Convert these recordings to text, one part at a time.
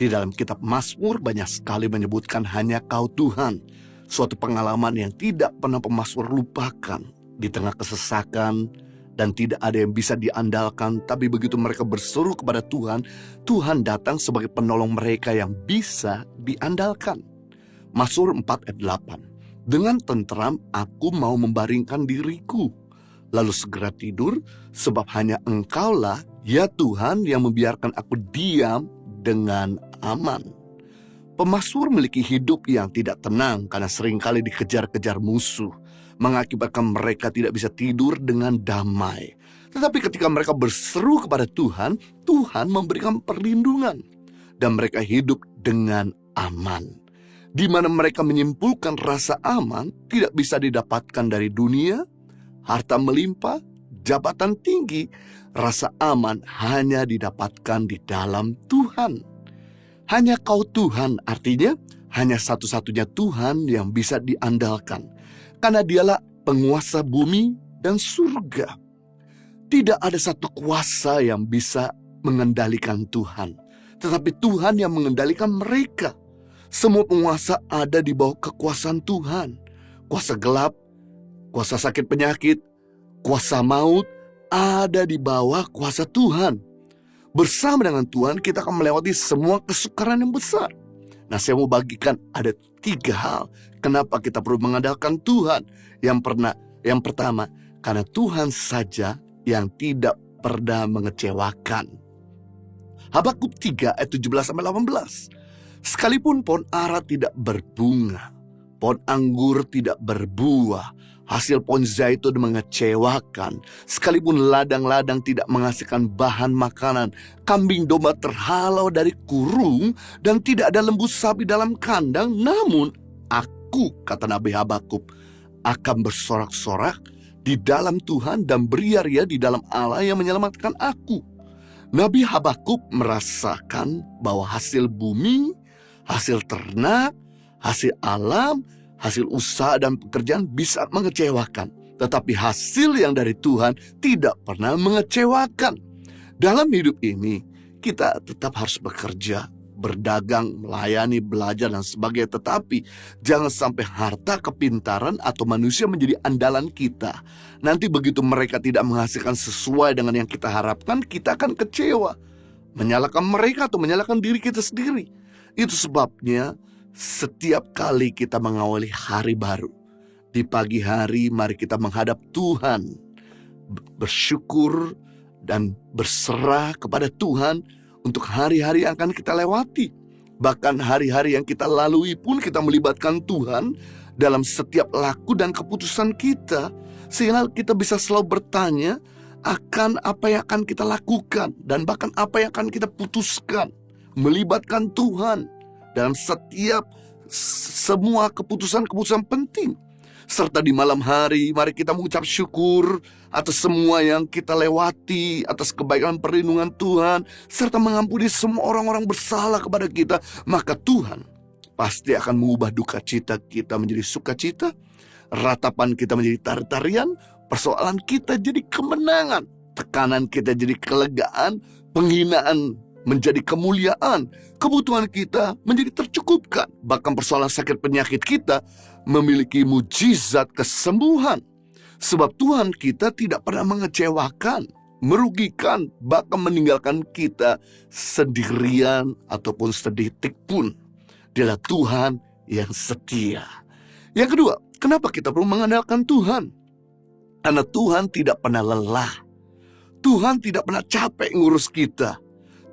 Di dalam kitab Mazmur banyak sekali menyebutkan hanya Kau Tuhan. Suatu pengalaman yang tidak pernah pemazmur lupakan. Di tengah kesesakan dan tidak ada yang bisa diandalkan, tapi begitu mereka berseru kepada Tuhan, Tuhan datang sebagai penolong mereka yang bisa diandalkan. Mazmur 4 ayat 8. Dengan tenteram aku mau membaringkan diriku, lalu segera tidur, sebab hanya Engkaulah, ya Tuhan, yang membiarkan aku diam dengan aman. Pemazmur memiliki hidup yang tidak tenang karena seringkali dikejar-kejar musuh, mengakibatkan mereka tidak bisa tidur dengan damai. Tetapi ketika mereka berseru kepada Tuhan, Tuhan memberikan perlindungan dan mereka hidup dengan aman. Di mana mereka menyimpulkan rasa aman tidak bisa didapatkan dari dunia, harta melimpah, jabatan tinggi. Rasa aman hanya didapatkan di dalam Tuhan. Hanya Kau Tuhan, artinya hanya satu-satunya Tuhan yang bisa diandalkan. Karena Dialah penguasa bumi dan surga. Tidak ada satu kuasa yang bisa mengendalikan Tuhan, tetapi Tuhan yang mengendalikan mereka. Semua penguasa ada di bawah kekuasaan Tuhan. Kuasa gelap, kuasa sakit penyakit, kuasa maut ada di bawah kuasa Tuhan. Bersama dengan Tuhan kita akan melewati semua kesukaran yang besar. Nah, saya mau bagikan ada 3 hal kenapa kita perlu mengandalkan Tuhan. Yang pertama, karena Tuhan saja yang tidak pernah mengecewakan. Habakuk 3 ayat 17-18. Sekalipun pohon ara tidak berbunga, pohon anggur tidak berbuah, hasil pohon zaitun mengecewakan, sekalipun ladang-ladang tidak menghasilkan bahan makanan, kambing domba terhalau dari kurung, dan tidak ada lembu sapi dalam kandang, namun aku, kata Nabi Habakuk, akan bersorak-sorak di dalam Tuhan dan beria-ria di dalam Allah yang menyelamatkan aku. Nabi Habakuk merasakan bahwa hasil bumi, hasil ternak, hasil alam, hasil usaha dan pekerjaan bisa mengecewakan. Tetapi hasil yang dari Tuhan tidak pernah mengecewakan. Dalam hidup ini, kita tetap harus bekerja, berdagang, melayani, belajar, dan sebagainya. Tetapi jangan sampai harta, kepintaran, atau manusia menjadi andalan kita. Nanti begitu mereka tidak menghasilkan sesuai dengan yang kita harapkan, kita akan kecewa. Menyalahkan mereka atau menyalahkan diri kita sendiri. Itu sebabnya setiap kali kita mengawali hari baru, di pagi hari mari kita menghadap Tuhan, bersyukur dan berserah kepada Tuhan untuk hari-hari yang akan kita lewati. Bahkan hari-hari yang kita lalui pun kita melibatkan Tuhan dalam setiap laku dan keputusan kita, sehingga kita bisa selalu bertanya akan apa yang akan kita lakukan dan bahkan apa yang akan kita putuskan. Melibatkan Tuhan dalam semua keputusan-keputusan penting. Serta di malam hari mari kita mengucap syukur atas semua yang kita lewati, atas kebaikan perlindungan Tuhan, serta mengampuni semua orang-orang bersalah kepada kita. Maka Tuhan pasti akan mengubah duka cita kita menjadi sukacita, ratapan kita menjadi tari-tarian, persoalan kita jadi kemenangan, tekanan kita jadi kelegaan, penghinaan menjadi kemuliaan, kebutuhan kita menjadi tercukupkan. Bahkan persoalan sakit penyakit kita memiliki mujizat kesembuhan. Sebab Tuhan kita tidak pernah mengecewakan, merugikan, bahkan meninggalkan kita sendirian ataupun sedetik pun. Dialah Tuhan yang setia. Yang kedua, kenapa kita perlu mengandalkan Tuhan? Karena Tuhan tidak pernah lelah. Tuhan tidak pernah capek ngurus kita.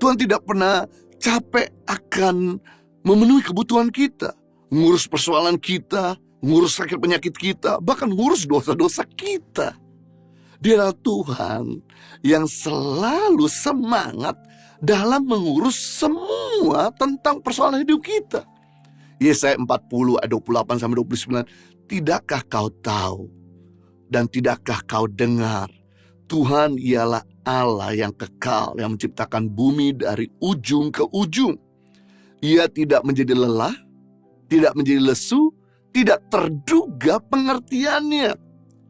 Tuhan tidak pernah capek akan memenuhi kebutuhan kita, ngurus persoalan kita, ngurus sakit penyakit kita, bahkan ngurus dosa-dosa kita. Dia adalah Tuhan yang selalu semangat dalam mengurus semua tentang persoalan hidup kita. Yesaya 40 ayat 28-29, tidakkah kau tahu dan tidakkah kau dengar? Tuhan ialah Allah yang kekal, yang menciptakan bumi dari ujung ke ujung. Ia tidak menjadi lelah, tidak menjadi lesu, tidak terduga pengertiannya.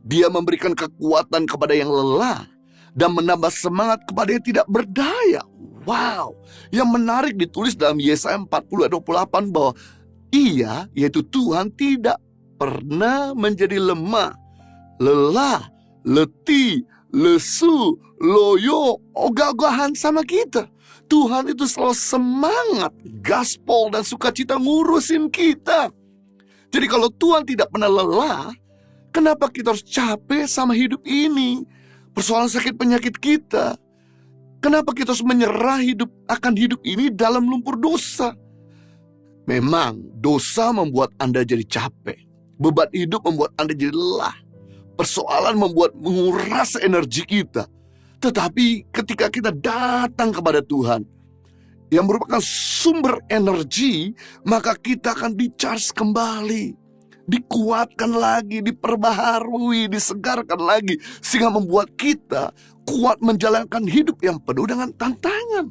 Dia memberikan kekuatan kepada yang lelah dan menambah semangat kepada yang tidak berdaya. Wow, yang menarik ditulis dalam Yesaya 40 ayat 28 bahwa Ia, yaitu Tuhan, tidak pernah menjadi lemah, lelah, letih, lesu, loyo, ogah-ogahan sama kita. Tuhan itu selalu semangat, gaspol, dan sukacita ngurusin kita. Jadi kalau Tuhan tidak pernah lelah, kenapa kita harus capek sama hidup ini? Persoalan sakit penyakit kita. Kenapa kita harus menyerah akan hidup ini dalam lumpur dosa? Memang dosa membuat Anda jadi capek. Beban hidup membuat Anda jadi lelah. Persoalan membuat menguras energi kita. Tetapi ketika kita datang kepada Tuhan, yang merupakan sumber energi, maka kita akan di-charge kembali. Dikuatkan lagi, diperbaharui, disegarkan lagi, sehingga membuat kita kuat menjalankan hidup yang penuh dengan tantangan.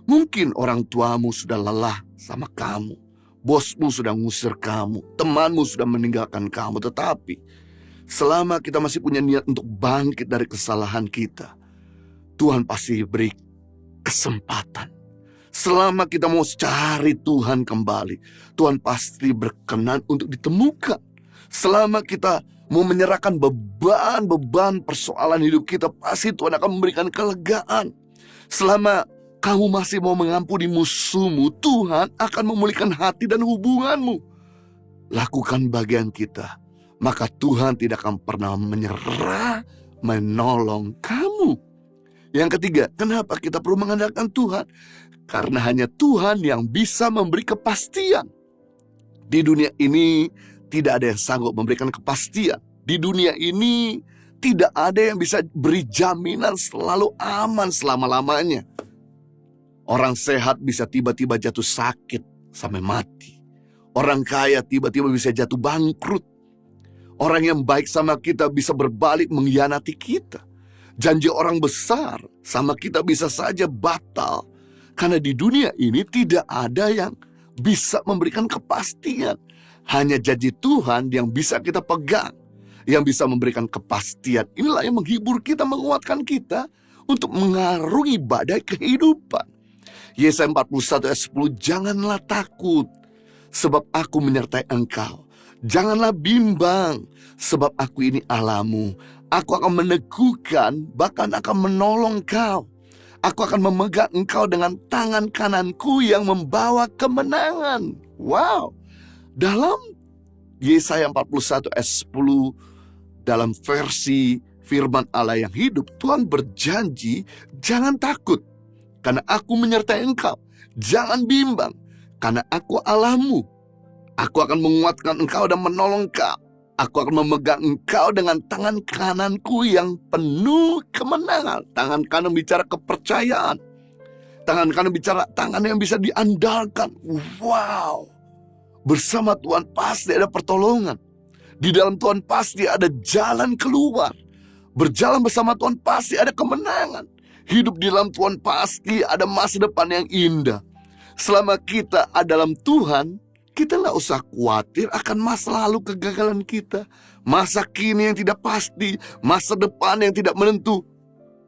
Mungkin orang tuamu sudah lelah sama kamu, bosmu sudah ngusir kamu, temanmu sudah meninggalkan kamu. Tetapi selama kita masih punya niat untuk bangkit dari kesalahan kita, Tuhan pasti beri kesempatan. Selama kita mau cari Tuhan kembali, Tuhan pasti berkenan untuk ditemukan. Selama kita mau menyerahkan beban-beban persoalan hidup kita, pasti Tuhan akan memberikan kelegaan. Selama kamu masih mau mengampuni musuhmu, Tuhan akan memulihkan hati dan hubunganmu. Lakukan bagian kita, maka Tuhan tidak akan pernah menyerah menolong kamu. Yang ketiga, kenapa kita perlu mengandalkan Tuhan? Karena hanya Tuhan yang bisa memberi kepastian. Di dunia ini tidak ada yang sanggup memberikan kepastian. Di dunia ini tidak ada yang bisa beri jaminan selalu aman selama-lamanya. Orang sehat bisa tiba-tiba jatuh sakit sampai mati. Orang kaya tiba-tiba bisa jatuh bangkrut. Orang yang baik sama kita bisa berbalik mengkhianati kita. Janji orang besar sama kita bisa saja batal. Karena di dunia ini tidak ada yang bisa memberikan kepastian. Hanya janji Tuhan yang bisa kita pegang, yang bisa memberikan kepastian. Inilah yang menghibur kita, menguatkan kita untuk mengarungi badai kehidupan. Yesaya 41 ayat 10, janganlah takut, sebab aku menyertai engkau. Janganlah bimbang, sebab aku ini Allahmu. Aku akan meneguhkan, bahkan akan menolong kau. Aku akan memegang engkau dengan tangan kananku yang membawa kemenangan. Wow. Dalam Yesaya 41 ayat 10, dalam versi firman Allah yang hidup, Tuhan berjanji, jangan takut, karena aku menyertai engkau. Jangan bimbang, karena aku Allahmu. Aku akan menguatkan engkau dan menolong engkau. Aku akan memegang engkau dengan tangan kananku yang penuh kemenangan. Tangan kanan bicara kepercayaan. Tangan kanan bicara tangan yang bisa diandalkan. Wow. Bersama Tuhan pasti ada pertolongan. Di dalam Tuhan pasti ada jalan keluar. Berjalan bersama Tuhan pasti ada kemenangan. Hidup di dalam Tuhan pasti ada masa depan yang indah. Selama kita ada dalam Tuhan, kita nggak usah khawatir akan masa lalu kegagalan kita. Masa kini yang tidak pasti, masa depan yang tidak menentu.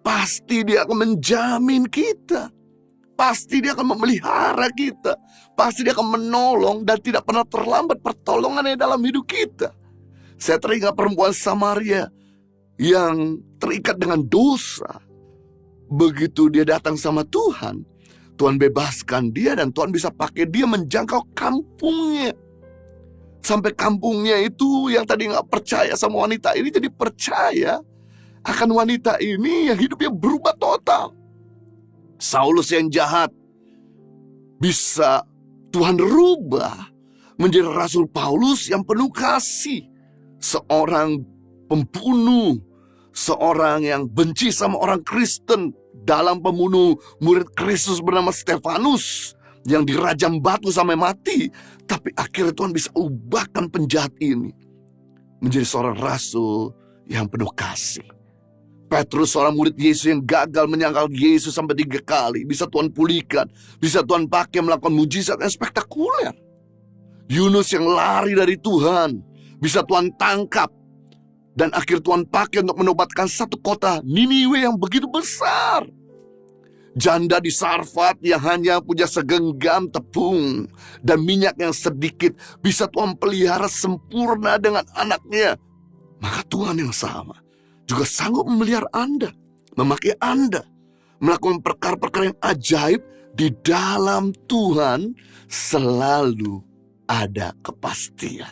Pasti Dia akan menjamin kita. Pasti Dia akan memelihara kita. Pasti Dia akan menolong dan tidak pernah terlambat pertolongannya dalam hidup kita. Saya teringat perempuan Samaria yang terikat dengan dosa. Begitu dia datang sama Tuhan, Tuhan bebaskan dia dan Tuhan bisa pakai dia menjangkau kampungnya. Sampai kampungnya itu yang tadi gak percaya sama wanita ini jadi percaya akan wanita ini yang hidupnya berubah total. Saulus yang jahat bisa Tuhan rubah menjadi Rasul Paulus yang penuh kasih. Seorang pembunuh, seorang yang benci sama orang Kristen, dalam pembunuh murid Kristus bernama Stefanus yang dirajam batu sampai mati. Tapi akhirnya Tuhan bisa ubahkan penjahat ini menjadi seorang rasul yang penuh kasih. Petrus, seorang murid Yesus yang gagal menyangkal Yesus sampai 3 kali, bisa Tuhan pulihkan, bisa Tuhan pakai melakukan mujizat yang spektakuler. Yunus yang lari dari Tuhan, bisa Tuhan tangkap dan akhir Tuhan pakai untuk menobatkan satu kota Niniwe yang begitu besar. Janda di Sarfat yang hanya punya segenggam tepung dan minyak yang sedikit bisa Tuhan pelihara sempurna dengan anaknya. Maka Tuhan yang sama juga sanggup memelihara Anda, memakai Anda, melakukan perkara-perkara yang ajaib. Di dalam Tuhan selalu ada kepastian.